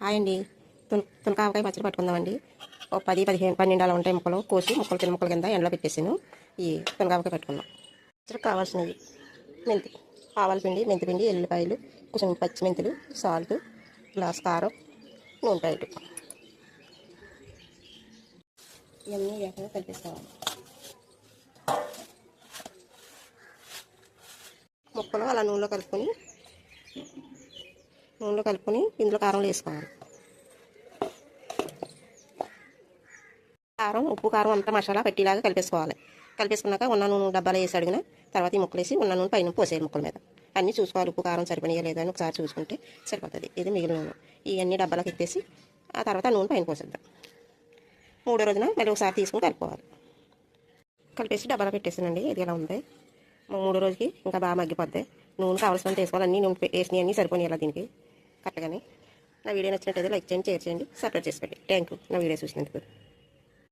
Hi అండి. తునకావకాయ పచ్చడి పట్టుకుందామండి. ఒక 10-12 అలా ఉంటాయి ముక్కలు. కోసి ముక్కలు చిన్న ముక్కల కింద ఎండలో పెట్టేసాను. ఈ తునకావకాయ పట్టుకుందాం. పచ్చడికి కావాల్సినవి మెంతి, ఆవాల పిండి, మెంతి పిండి, ఎల్లిపాయలు, కొంచెం పచ్చిమెంతులు, సాల్ట్, గ్లాస్ కారం, నూనె ప్యాకెట్. ఇవన్నీ వేగంగా కలిపేసుకోవాలి. ముక్కలు అలా నూనెలో కలుపుకొని ఇందులో కారం వేసుకోవాలి. కారం, ఉప్పు, కారం అంతా మసాలా పెట్టేలాగా కలిపేసుకోవాలి. కలిపేసుకున్నాక ఉన్న నూనె డబ్బాలో వేసి అడిగిన తర్వాత ఈ ముక్కలు వేసి ఉన్న నూనె పైన పోసేయాలి. ముక్కల మీద అన్నీ చూసుకోవాలి. ఉప్పు కారం సరిపోయా లేదా అని ఒకసారి చూసుకుంటే సరిపోతుంది. ఇది మిగిలిన నూనె ఇవన్నీ డబ్బాలోకి ఎత్తేసి ఆ తర్వాత నూనె పైన పోసేద్దాం. 3వ రోజున మళ్ళీ ఒకసారి తీసుకుని కలుపుకోవాలి. కలిపేసి డబ్బాలో పెట్టేసానండి. ఇది ఎలా ఉంది. 3వ రోజుకి ఇంకా బాగా మగ్గిపోద్ది. నూనె కావాల్సినంత వేసుకోవాలి. అన్నీ నూనె వేసినవి అన్నీ సరిపోయాయి దీనికి కరెక్ట్గానే. నా వీడియో నచ్చినట్టయితే లైక్ చేయండి, షేర్ చేయండి, సబ్స్క్రైబ్ చేసుకోండి. థ్యాంక్ యూ నా వీడియో చూసినందుకు.